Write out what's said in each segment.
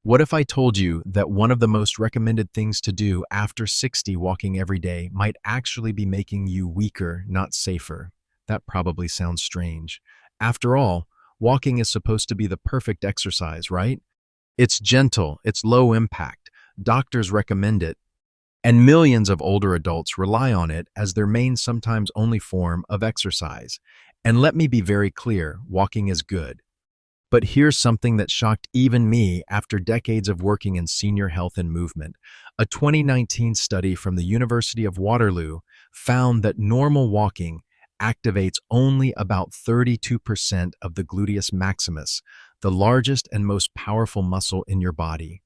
What if I told you that one of the most recommended things to do after 60 walking every day might actually be making you weaker, not safer? That probably sounds strange. After all, walking is supposed to be the perfect exercise, right? It's gentle, it's low impact, doctors recommend it, and millions of older adults rely on it as their main, sometimes only form of exercise. And let me be very clear, walking is good. But here's something that shocked even me after decades of working in senior health and movement. A 2019 study from the University of Waterloo found that normal walking activates only about 32% of the gluteus maximus, the largest and most powerful muscle in your body.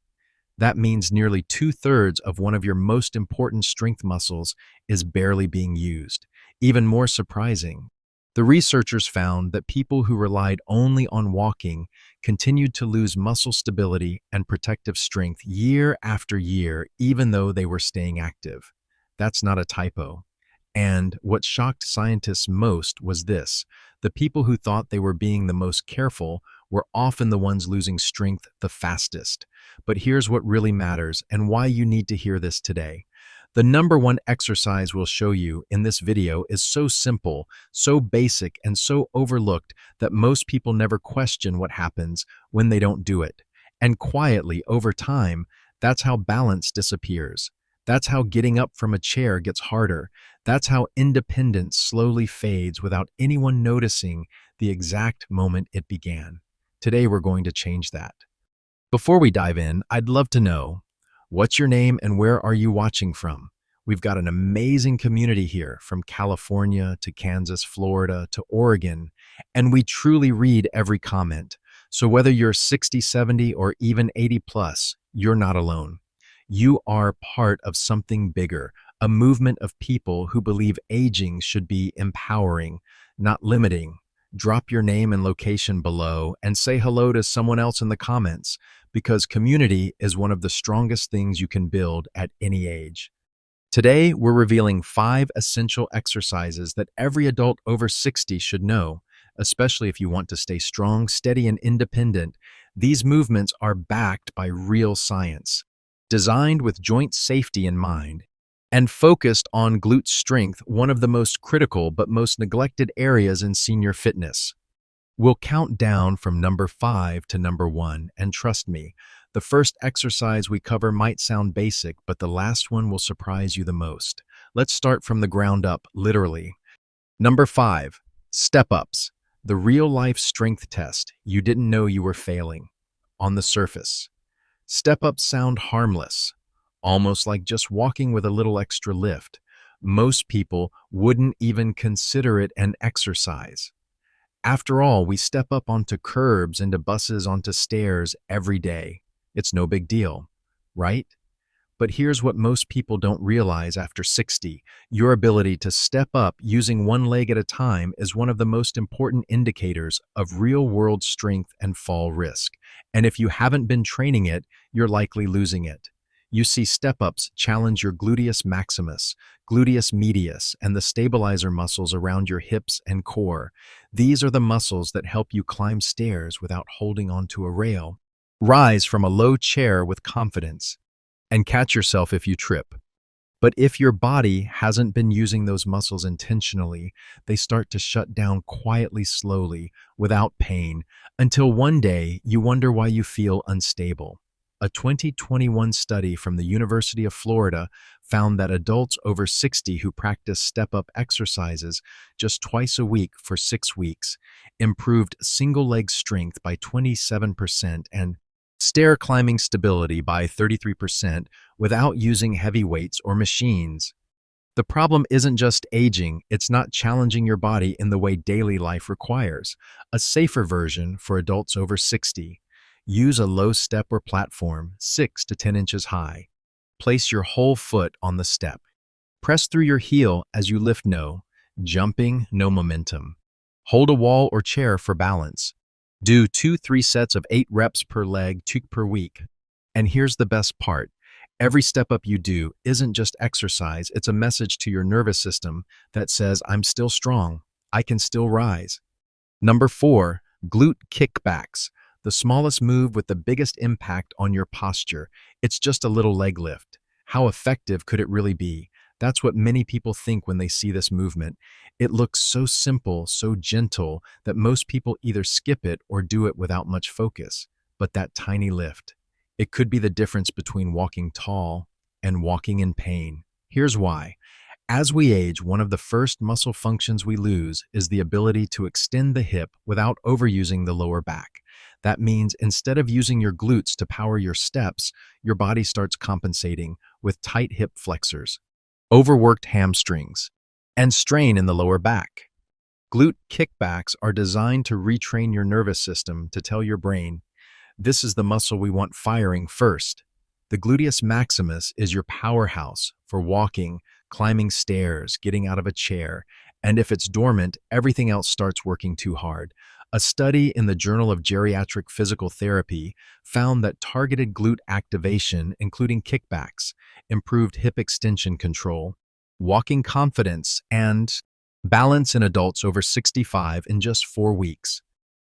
That means nearly two-thirds of one of your most important strength muscles is barely being used. Even more surprising, the researchers found that people who relied only on walking continued to lose muscle stability and protective strength year after year, even though they were staying active. That's not a typo. And what shocked scientists most was this: the people who thought they were being the most careful were often the ones losing strength the fastest. But here's what really matters and why you need to hear this today. The number one exercise we'll show you in this video is so simple, so basic, and so overlooked that most people never question what happens when they don't do it. And quietly, over time, that's how balance disappears. That's how getting up from a chair gets harder. That's how independence slowly fades without anyone noticing the exact moment it began. Today, we're going to change that. Before we dive in, I'd love to know, what's your name and where are you watching from? We've got an amazing community here, from California to Kansas, Florida to Oregon, and we truly read every comment. So whether you're 60, 70, or even 80 plus, you're not alone. You are part of something bigger, a movement of people who believe aging should be empowering, not limiting. Drop your name and location below and say hello to someone else in the comments, because community is one of the strongest things you can build at any age. Today, we're revealing 5 essential exercises that every adult over 60 should know, especially if you want to stay strong, steady, and independent. These movements are backed by real science, designed with joint safety in mind, and focused on glute strength, one of the most critical but most neglected areas in senior fitness. We'll count down from number 5 to number 1, and trust me, the first exercise we cover might sound basic, but the last one will surprise you the most. Let's start from the ground up, literally. Number 5, step-ups, the real-life strength test you didn't know you were failing. On the surface, step-ups sound harmless, almost like just walking with a little extra lift. Most people wouldn't even consider it an exercise. After all, we step up onto curbs, into buses, onto stairs every day. It's no big deal, right? But here's what most people don't realize after 60. Your ability to step up using one leg at a time is one of the most important indicators of real-world strength and fall risk. And if you haven't been training it, you're likely losing it. You see, step-ups challenge your gluteus maximus, gluteus medius, and the stabilizer muscles around your hips and core. These are the muscles that help you climb stairs without holding onto a rail, rise from a low chair with confidence, and catch yourself if you trip. But if your body hasn't been using those muscles intentionally, they start to shut down quietly, slowly, without pain, until one day you wonder why you feel unstable. A 2021 study from the University of Florida found that adults over 60 who practice step-up exercises just twice a week for 6 weeks improved single-leg strength by 27% and stair climbing stability by 33% without using heavy weights or machines. The problem isn't just aging, it's not challenging your body in the way daily life requires. A safer version for adults over 60. Use a low step or platform, 6 to 10 inches high. Place your whole foot on the step. Press through your heel as you lift. No jumping, no momentum. Hold a wall or chair for balance. Do 2-3 sets of 8 reps per leg, 2 per week. And here's the best part. Every step up you do isn't just exercise, it's a message to your nervous system that says, I'm still strong, I can still rise. Number 4, glute kickbacks, the smallest move with the biggest impact on your posture. It's just a little leg lift. How effective could it really be? That's what many people think when they see this movement. It looks so simple, so gentle, that most people either skip it or do it without much focus. But that tiny lift, it could be the difference between walking tall and walking in pain. Here's why. As we age, one of the first muscle functions we lose is the ability to extend the hip without overusing the lower back. That means instead of using your glutes to power your steps, your body starts compensating with tight hip flexors, overworked hamstrings, and strain in the lower back. Glute kickbacks are designed to retrain your nervous system to tell your brain, this is the muscle we want firing first. The gluteus maximus is your powerhouse for walking, climbing stairs, getting out of a chair, and if it's dormant, everything else starts working too hard. A study in the Journal of Geriatric Physical Therapy found that targeted glute activation, including kickbacks, improved hip extension control, walking confidence, and balance in adults over 65 in just 4 weeks.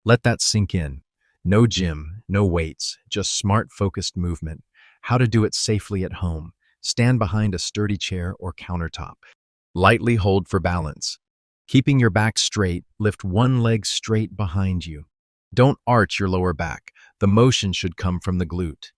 Let that sink in. No gym, no weights, just smart, focused movement. How to do it safely at home. Stand behind a sturdy chair or countertop. Lightly hold for balance. Keeping your back straight, lift one leg straight behind you. Don't arch your lower back. The motion should come from the glute.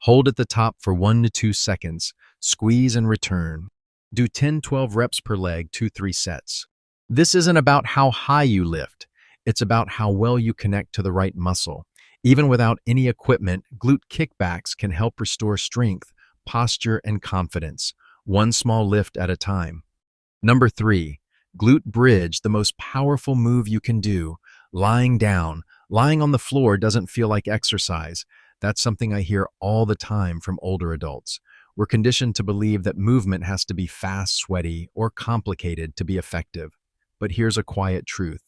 Hold at the top for 1 to 2 seconds. Squeeze and return. Do 10-12 reps per leg, 2-3 sets. This isn't about how high you lift. It's about how well you connect to the right muscle. Even without any equipment, glute kickbacks can help restore strength, posture, and confidence, one small lift at a time. Number 3, glute bridge, the most powerful move you can do. Lying down. Lying on the floor doesn't feel like exercise. That's something I hear all the time from older adults. We're conditioned to believe that movement has to be fast, sweaty, or complicated to be effective. But here's a quiet truth.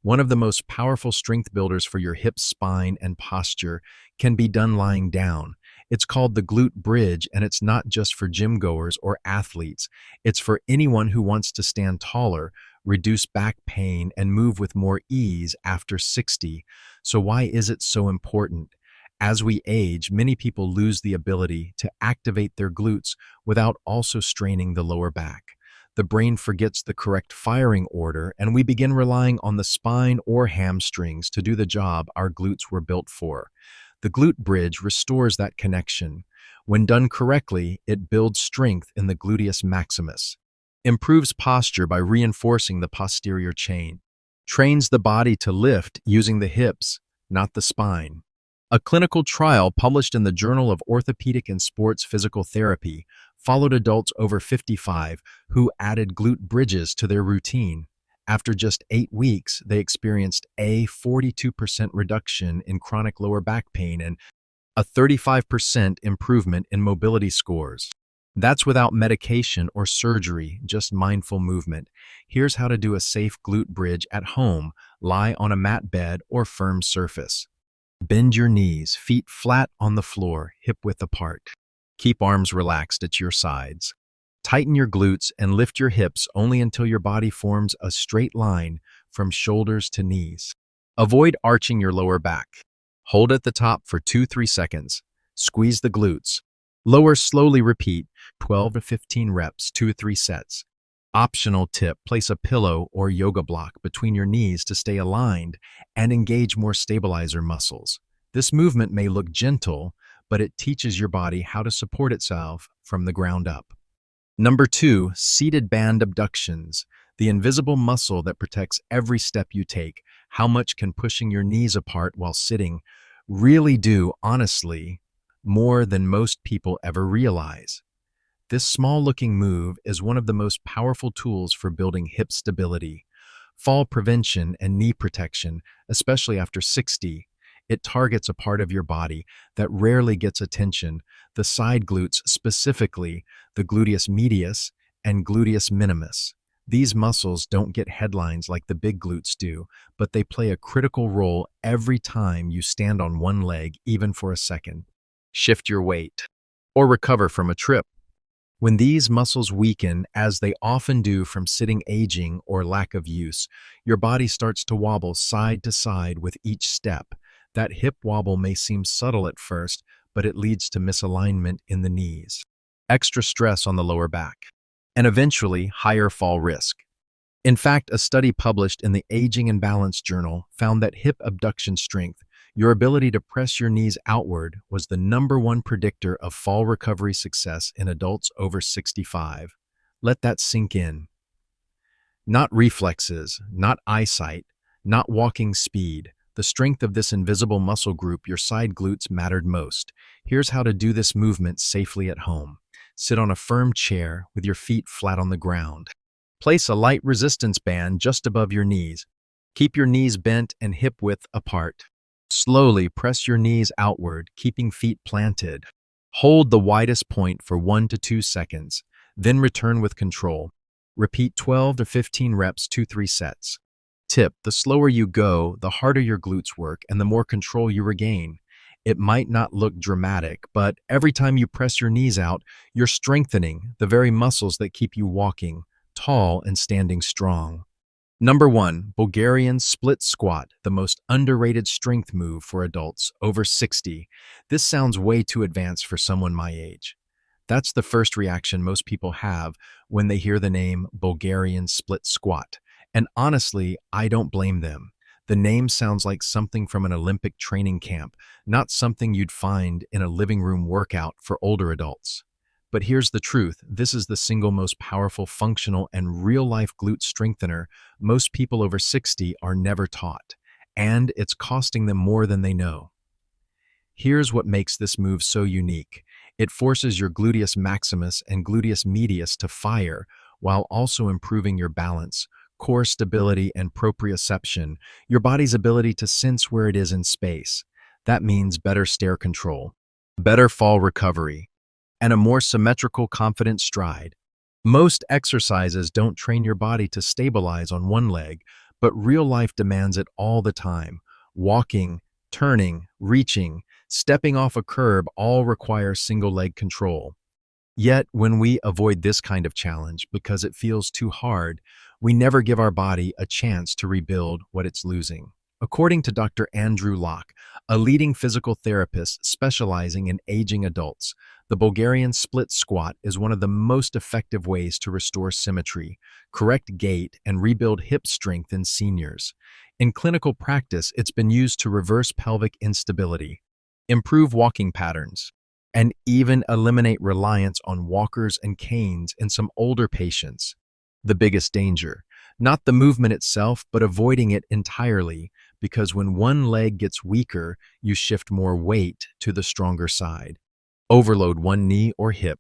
One of the most powerful strength builders for your hips, spine, and posture can be done lying down. It's called the glute bridge, and it's not just for gym goers or athletes. It's for anyone who wants to stand taller, reduce back pain, and move with more ease after 60. So why is it so important? As we age, many people lose the ability to activate their glutes without also straining the lower back. The brain forgets the correct firing order, and we begin relying on the spine or hamstrings to do the job our glutes were built for. The glute bridge restores that connection. When done correctly, it builds strength in the gluteus maximus, improves posture by reinforcing the posterior chain, trains the body to lift using the hips, not the spine. A clinical trial published in the Journal of Orthopedic and Sports Physical Therapy followed adults over 55 who added glute bridges to their routine. After just 8 weeks, they experienced a 42% reduction in chronic lower back pain and a 35% improvement in mobility scores. That's without medication or surgery, just mindful movement. Here's how to do a safe glute bridge at home. Lie on a mat bed or firm surface. Bend your knees, feet flat on the floor, hip width apart. Keep arms relaxed at your sides. Tighten your glutes and lift your hips only until your body forms a straight line from shoulders to knees. Avoid arching your lower back. Hold at the top for 2-3 seconds. Squeeze the glutes. Lower slowly, repeat 12 to 15 reps, 2-3 sets. Optional tip, place a pillow or yoga block between your knees to stay aligned and engage more stabilizer muscles. This movement may look gentle, but it teaches your body how to support itself from the ground up. Number 2, seated band abductions, the invisible muscle that protects every step you take. How much can pushing your knees apart while sitting really do, honestly, more than most people ever realize? This small-looking move is one of the most powerful tools for building hip stability, fall prevention, and knee protection, especially after 60. It targets a part of your body that rarely gets attention, the side glutes, specifically the gluteus medius and gluteus minimus. These muscles don't get headlines like the big glutes do, but they play a critical role every time you stand on one leg, even for a second. Shift your weight or recover from a trip. When these muscles weaken, as they often do from sitting, aging, or lack of use, your body starts to wobble side to side with each step. That hip wobble may seem subtle at first, but it leads to misalignment in the knees, extra stress on the lower back, and eventually higher fall risk. In fact, a study published in the Aging and Balance Journal found that hip abduction strength, your ability to press your knees outward, was the #1 predictor of fall recovery success in adults over 65. Let that sink in. Not reflexes, not eyesight, not walking speed. The strength of this invisible muscle group, your side glutes, mattered most. Here's how to do this movement safely at home. Sit on a firm chair with your feet flat on the ground. Place a light resistance band just above your knees. Keep your knees bent and hip width apart. Slowly press your knees outward, keeping feet planted. Hold the widest point for 1 to 2 seconds, then return with control. Repeat 12 to 15 reps, 2-3 sets. Tip: the slower you go, the harder your glutes work and the more control you regain. It might not look dramatic, but every time you press your knees out, you're strengthening the very muscles that keep you walking, tall and standing strong. #1, Bulgarian split squat, the most underrated strength move for adults over 60. This sounds way too advanced for someone my age. That's the first reaction most people have when they hear the name Bulgarian split squat. And honestly, I don't blame them. The name sounds like something from an Olympic training camp, not something you'd find in a living room workout for older adults. But here's the truth: this is the single most powerful, functional, and real-life glute strengthener most people over 60 are never taught, and it's costing them more than they know. Here's what makes this move so unique. It forces your gluteus maximus and gluteus medius to fire while also improving your balance, core stability, and proprioception, your body's ability to sense where it is in space. That means better stair control, better fall recovery, and a more symmetrical, confident stride. Most exercises don't train your body to stabilize on one leg, but real life demands it all the time. Walking, turning, reaching, stepping off a curb all require single leg control. Yet, when we avoid this kind of challenge because it feels too hard, we never give our body a chance to rebuild what it's losing. According to Dr. Andrew Locke, a leading physical therapist specializing in aging adults, the Bulgarian split squat is one of the most effective ways to restore symmetry, correct gait, and rebuild hip strength in seniors. In clinical practice, it's been used to reverse pelvic instability, improve walking patterns, and even eliminate reliance on walkers and canes in some older patients. The biggest danger: not the movement itself, but avoiding it entirely, because when one leg gets weaker, you shift more weight to the stronger side, overload one knee or hip,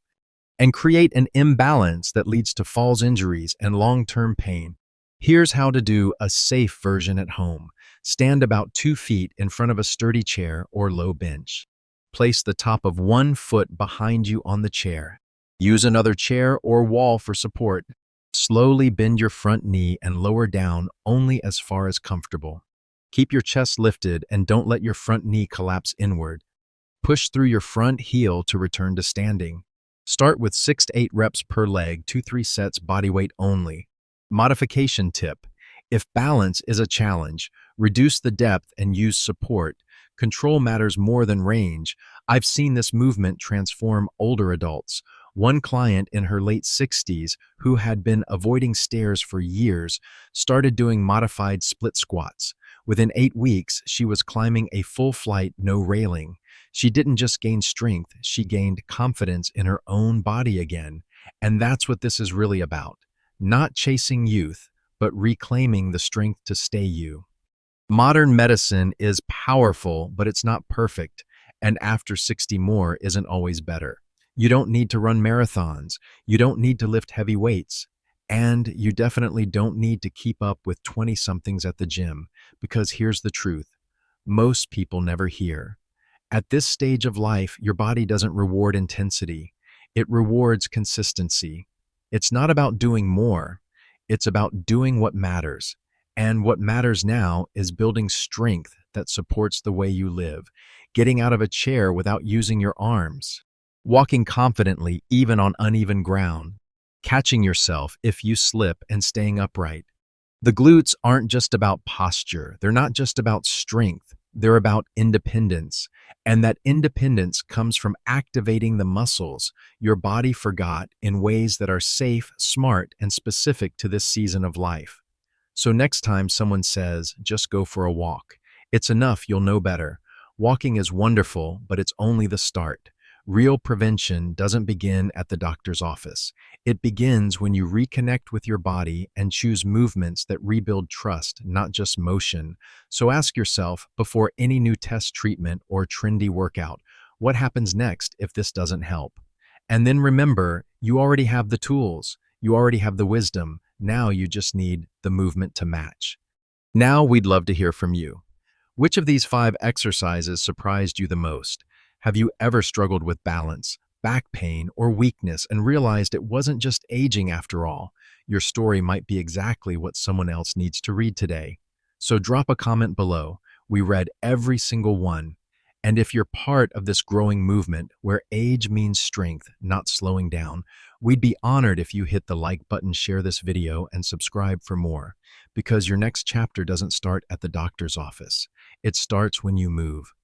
and create an imbalance that leads to falls, injuries, and long-term pain. Here's how to do a safe version at home. Stand about 2 feet in front of a sturdy chair or low bench. Place the top of one foot behind you on the chair. Use another chair or wall for support. Slowly bend your front knee and lower down only as far as comfortable. Keep your chest lifted and don't let your front knee collapse inward. Push through your front heel to return to standing. Start with 6 to 8 reps per leg, 2-3 sets, body weight only. Modification tip: if balance is a challenge, reduce the depth and use support. Control matters more than range. I've seen this movement transform older adults. One client in her late 60s, who had been avoiding stairs for years, started doing modified split squats. Within 8 weeks, she was climbing a full flight, no railing. She didn't just gain strength, she gained confidence in her own body again. And that's what this is really about. Not chasing youth, but reclaiming the strength to stay you. Modern medicine is powerful, but it's not perfect, and after 60 more isn't always better. You don't need to run marathons, you don't need to lift heavy weights, and you definitely don't need to keep up with 20-somethings at the gym, because here's the truth: most people never hear. At this stage of life, your body doesn't reward intensity, it rewards consistency. It's not about doing more, it's about doing what matters. And what matters now is building strength that supports the way you live, getting out of a chair without using your arms, walking confidently even on uneven ground, catching yourself if you slip, and staying upright. The glutes aren't just about posture, they're not just about strength, They're about independence. And that independence comes from activating the muscles your body forgot in ways that are safe, smart, and specific to this season of life. So next time someone says, just go for a walk, it's enough, you'll know better. Walking is wonderful, but it's only the start. Real prevention doesn't begin at the doctor's office. It begins when you reconnect with your body and choose movements that rebuild trust, not just motion. So ask yourself, before any new test treatment or trendy workout, what happens next if this doesn't help? And then remember, you already have the tools, you already have the wisdom. Now you just need the movement to match. Now we'd love to hear from you. Which of these 5 exercises surprised you the most? Have you ever struggled with balance, back pain, or weakness and realized it wasn't just aging after all? Your story might be exactly what someone else needs to read today. So drop a comment below. We read every single one. And if you're part of this growing movement where age means strength, not slowing down, we'd be honored if you hit the like button, share this video, and subscribe for more. Because your next chapter doesn't start at the doctor's office. It starts when you move.